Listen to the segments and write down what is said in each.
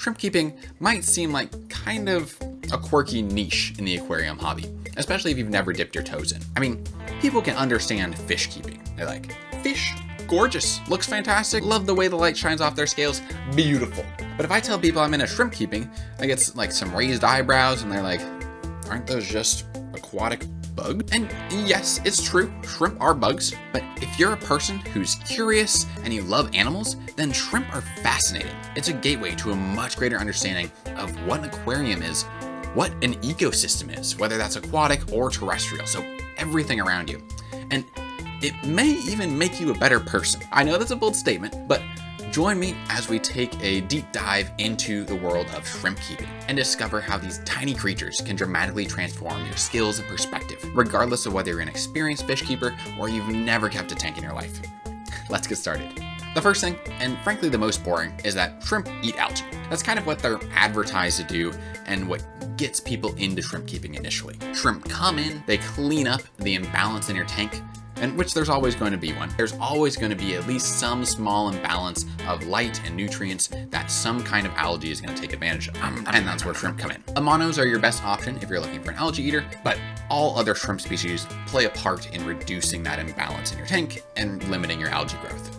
shrimp keeping might seem like kind of a quirky niche in the aquarium hobby, especially if you've never dipped your toes in. I mean, people can understand fish keeping. They're like, fish? Gorgeous, looks fantastic, love the way the light shines off their scales, beautiful. But if I tell people I'm into shrimp keeping, I get like some raised eyebrows and they're like, aren't those just aquatic bugs? And yes, it's true, shrimp are bugs, but if you're a person who's curious and you love animals, then shrimp are fascinating. It's a gateway to a much greater understanding of what an aquarium is, what an ecosystem is, whether that's aquatic or terrestrial, so everything around you. And it may even make you a better person. I know that's a bold statement, but join me as we take a deep dive into the world of shrimp keeping and discover how these tiny creatures can dramatically transform your skills and perspective, regardless of whether you're an experienced fish keeper or you've never kept a tank in your life. Let's get started. The first thing, and frankly the most boring, is that shrimp eat algae. That's kind of what they're advertised to do and what gets people into shrimp keeping initially. Shrimp come in, they clean up the imbalance in your tank, and which there's always going to be one. There's always going to be at least some small imbalance of light and nutrients that some kind of algae is going to take advantage of. And that's where shrimp come in. Amanos are your best option if you're looking for an algae eater, but all other shrimp species play a part in reducing that imbalance in your tank and limiting your algae growth.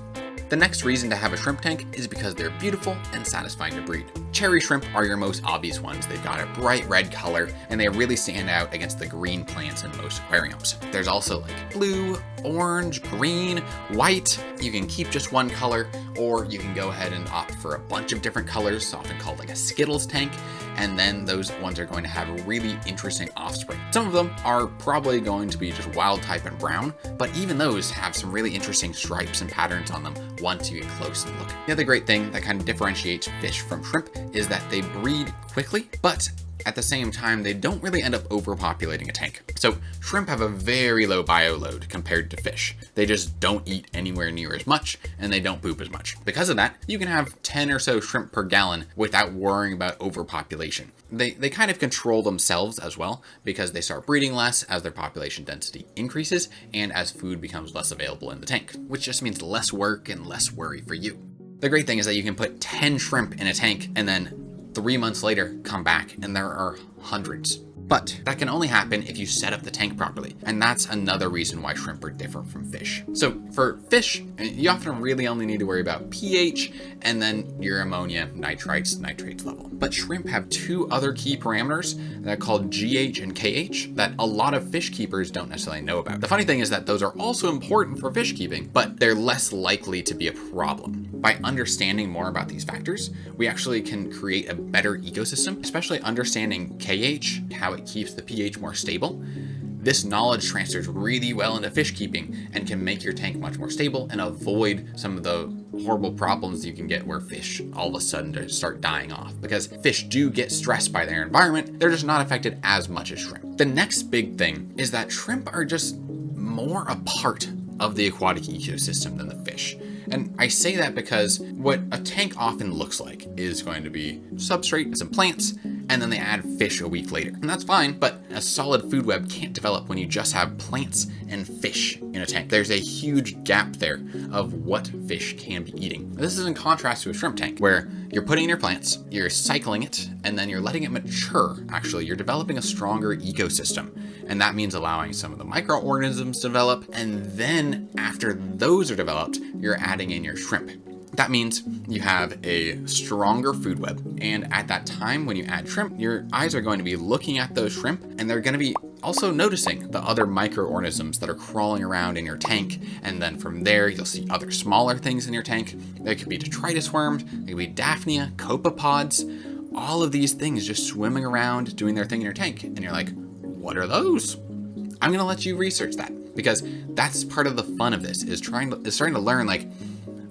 The next reason to have a shrimp tank is because they're beautiful and satisfying to breed. Cherry shrimp are your most obvious ones. They've got a bright red color and they really stand out against the green plants in most aquariums. There's also like blue, orange, green, white. You can keep just one color, or you can go ahead and opt for a bunch of different colors, often called like a Skittles tank, and then those ones are going to have really interesting offspring. Some of them are probably going to be just wild type and brown, but even those have some really interesting stripes and patterns on them once you get close and look. The other great thing that kind of differentiates fish from shrimp is that they breed quickly, but at the same time, they don't really end up overpopulating a tank. So shrimp have a very low bio load compared to fish. They just don't eat anywhere near as much and they don't poop as much. Because of that, you can have 10 or so shrimp per gallon without worrying about overpopulation. They kind of control themselves as well because they start breeding less as their population density increases and as food becomes less available in the tank, which just means less work and less worry for you. The great thing is that you can put 10 shrimp in a tank and then 3 months later, come back and there are hundreds. But that can only happen if you set up the tank properly. And that's another reason why shrimp are different from fish. So for fish, you often really only need to worry about pH and then your ammonia, nitrates level. But shrimp have two other key parameters that are called GH and KH that a lot of fish keepers don't necessarily know about. The funny thing is that those are also important for fish keeping, but they're less likely to be a problem. By understanding more about these factors, we actually can create a better ecosystem, especially understanding KH, how it keeps the pH more stable. This knowledge transfers really well into fish keeping and can make your tank much more stable and avoid some of the horrible problems you can get where fish all of a sudden just start dying off. Because fish do get stressed by their environment, they're just not affected as much as shrimp. The next big thing is that shrimp are just more a part of the aquatic ecosystem than the fish. And I say that because what a tank often looks like is going to be substrate and some plants, and then they add fish a week later. And that's fine, but a solid food web can't develop when you just have plants and fish in a tank. There's a huge gap there of what fish can be eating. This is in contrast to a shrimp tank, where you're putting in your plants, you're cycling it, and then you're letting it mature. Actually, you're developing a stronger ecosystem. And that means allowing some of the microorganisms to develop. And then after those are developed, you're adding in your shrimp. That means you have a stronger food web. And at that time, when you add shrimp, your eyes are going to be looking at those shrimp and they're going to be also noticing the other microorganisms that are crawling around in your tank. And then from there, you'll see other smaller things in your tank. There could be detritus worms, there could be Daphnia, copepods, all of these things just swimming around, doing their thing in your tank. And you're like, what are those? I'm going to let you research that because that's part of the fun of this is starting to learn like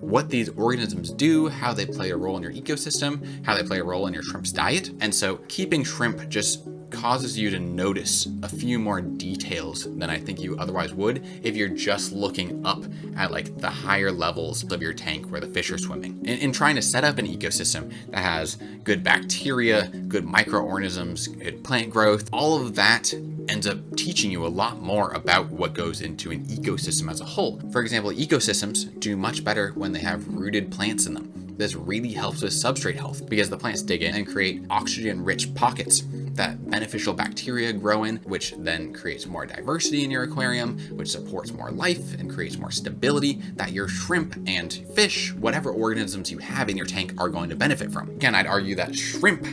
what these organisms do, how they play a role in your ecosystem, how they play a role in your shrimp's diet. And so keeping shrimp just causes you to notice a few more details than I think you otherwise would if you're just looking up at like the higher levels of your tank where the fish are swimming. In trying to set up an ecosystem that has good bacteria, good microorganisms, good plant growth, all of that ends up teaching you a lot more about what goes into an ecosystem as a whole. For example, ecosystems do much better when they have rooted plants in them. This really helps with substrate health because the plants dig in and create oxygen-rich pockets that beneficial bacteria grow in, which then creates more diversity in your aquarium, which supports more life and creates more stability that your shrimp and fish, whatever organisms you have in your tank, are going to benefit from. Again, I'd argue that shrimp,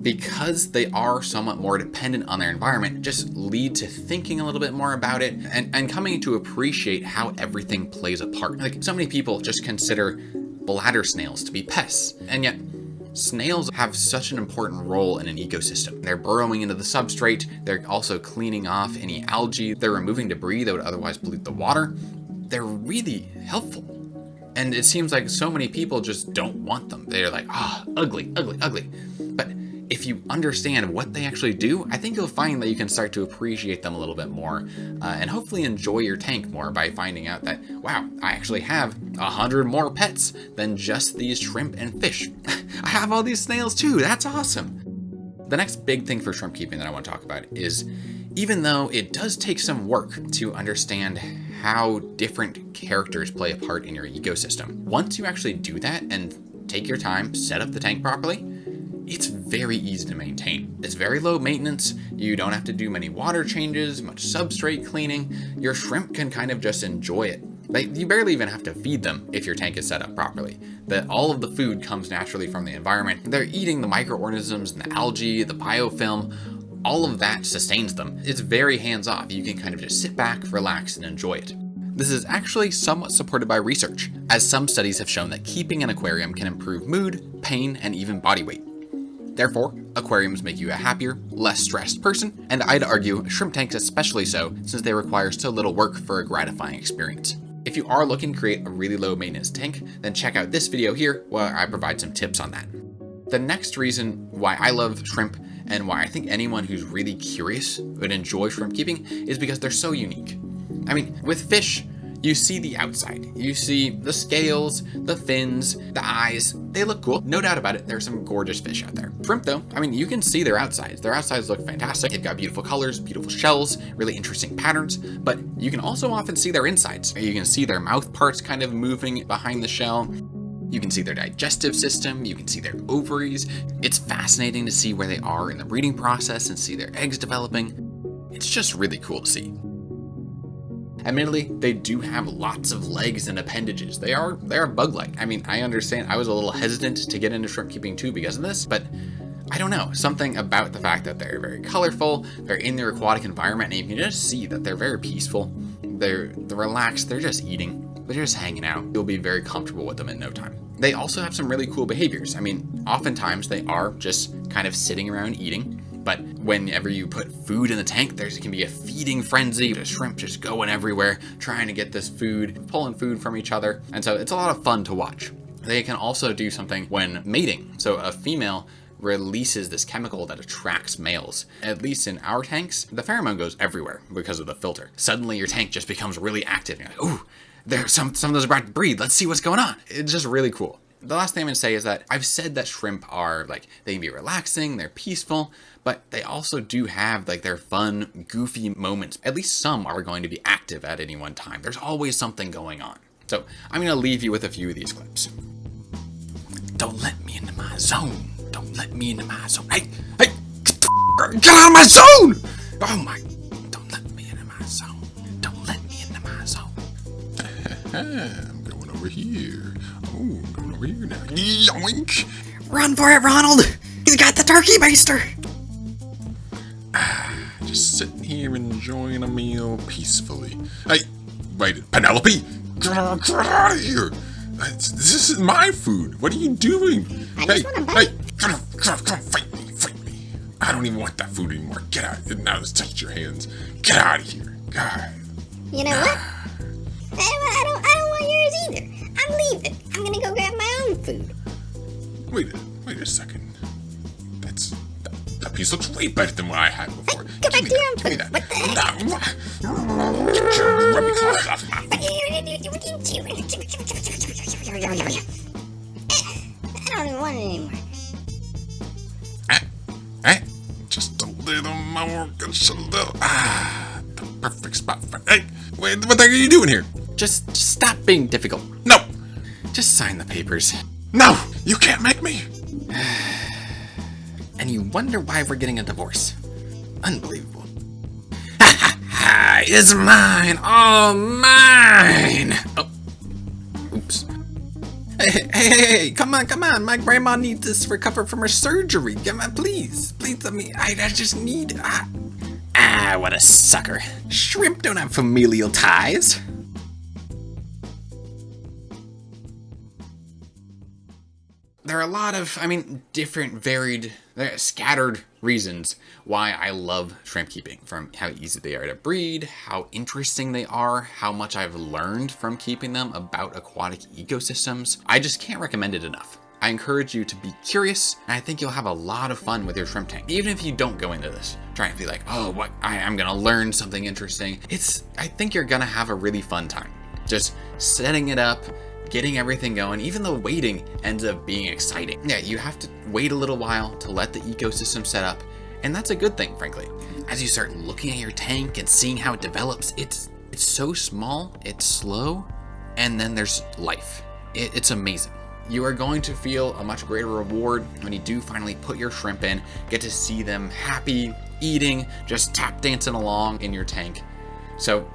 because they are somewhat more dependent on their environment, just lead to thinking a little bit more about it and coming to appreciate how everything plays a part. Like, so many people just consider bladder snails to be pests, and yet snails have such an important role in an ecosystem. They're burrowing into the substrate, they're also cleaning off any algae, they're removing debris that would otherwise pollute the water. They're really helpful. And it seems like so many people just don't want them. They're like, ugly, ugly, ugly. But if you understand what they actually do, I think you'll find that you can start to appreciate them a little bit more and hopefully enjoy your tank more by finding out that, wow, I actually have 100 more pets than just these shrimp and fish. I have all these snails too, that's awesome. The next big thing for shrimp keeping that I want to talk about is, even though it does take some work to understand how different characters play a part in your ecosystem, once you actually do that and take your time, set up the tank properly, it's very easy to maintain. It's very low maintenance. You don't have to do many water changes, much substrate cleaning. Your shrimp can kind of just enjoy it. You barely even have to feed them if your tank is set up properly. All of the food comes naturally from the environment. They're eating the microorganisms and the algae, the biofilm. All of that sustains them. It's very hands-off. You can kind of just sit back, relax, and enjoy it. This is actually somewhat supported by research, as some studies have shown that keeping an aquarium can improve mood, pain, and even body weight. Therefore, aquariums make you a happier, less stressed person, and I'd argue shrimp tanks especially so, since they require so little work for a gratifying experience. If you are looking to create a really low maintenance tank, then check out this video here where I provide some tips on that. The next reason why I love shrimp and why I think anyone who's really curious would enjoy shrimp keeping is because they're so unique. I mean, with fish, you see the outside. You see the scales, the fins, the eyes. They look cool. No doubt about it, there's some gorgeous fish out there. Shrimp though, I mean, you can see their outsides. Their outsides look fantastic. They've got beautiful colors, beautiful shells, really interesting patterns, but you can also often see their insides. You can see their mouth parts kind of moving behind the shell. You can see their digestive system, you can see their ovaries. It's fascinating to see where they are in the breeding process and see their eggs developing. It's just really cool to see. Admittedly, they do have lots of legs and appendages. They are bug-like. I mean, I understand. I was a little hesitant to get into shrimp keeping too because of this, but I don't know. Something about the fact that they're very colorful, they're in their aquatic environment, and you can just see that they're very peaceful. They're relaxed, they're just eating, they're just hanging out. You'll be very comfortable with them in no time. They also have some really cool behaviors. I mean, oftentimes they are just kind of sitting around eating. But whenever you put food in the tank, there can be a feeding frenzy. The shrimp just going everywhere, trying to get this food, pulling food from each other. And so it's a lot of fun to watch. They can also do something when mating. So a female releases this chemical that attracts males. At least in our tanks, the pheromone goes everywhere because of the filter. Suddenly your tank just becomes really active. You're like, ooh, there's some of those about to breed. Let's see what's going on. It's just really cool. The last thing I'm gonna say is that I've said that shrimp are they can be relaxing, they're peaceful, but they also do have their fun, goofy moments. At least some are going to be active at any one time. There's always something going on. So I'm gonna leave you with a few of these clips. Don't let me into my zone. Don't let me into my zone. Hey, get out of my zone! Oh my, don't let me into my zone. Don't let me into my zone. I'm going over here. Oh, I'm going over here now. Yoink! Run for it, Ronald! He's got the turkey baster! Just sitting here enjoying a meal peacefully. Hey, wait, Penelope! Get out of here! This is my food. What are you doing? I just want to bite. Hey, come, fight me. I don't even want that food anymore. Get out. Now it's touched your hands. Get out of here. God. You know what? I don't want yours either. I'm leaving. I'm gonna go grab my own food. Wait a second. That piece looks way better than what I had before. Hey, go back to your own food. That. What the heck? No. Get your rubby claws off my food. I don't even want it anymore. Just a little more. Just a little. The perfect spot for. Hey, wait, what the heck are you doing here? Just stop being difficult. No. Just sign the papers. No, you can't make me. And you wonder why we're getting a divorce. Unbelievable. Ha ha ha! It's mine! All mine! Oh. Oops. Hey, come on. My grandma needs this to recover from her surgery. Come on, please. Please let me. I just need. What a sucker. Shrimp don't have familial ties. There are a lot of, different, varied, scattered reasons why I love shrimp keeping. From how easy they are to breed, how interesting they are, how much I've learned from keeping them about aquatic ecosystems. I just can't recommend it enough. I encourage you to be curious, and I think you'll have a lot of fun with your shrimp tank. Even if you don't go into this trying to be like, oh, I'm gonna learn something interesting. I think you're gonna have a really fun time. Just setting it up, getting everything going. Even the waiting ends up being exciting. Yeah, you have to wait a little while to let the ecosystem set up, and that's a good thing, frankly. As you start looking at your tank and seeing how it develops, it's so small, it's slow, and then there's life. It's amazing. You are going to feel a much greater reward when you do finally put your shrimp in, get to see them happy, eating, just tap dancing along in your tank. So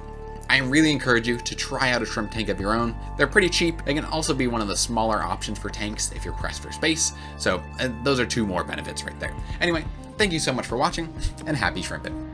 I really encourage you to try out a shrimp tank of your own. They're pretty cheap. They can also be one of the smaller options for tanks if you're pressed for space. So those are two more benefits right there. Anyway, thank you so much for watching, and happy shrimping.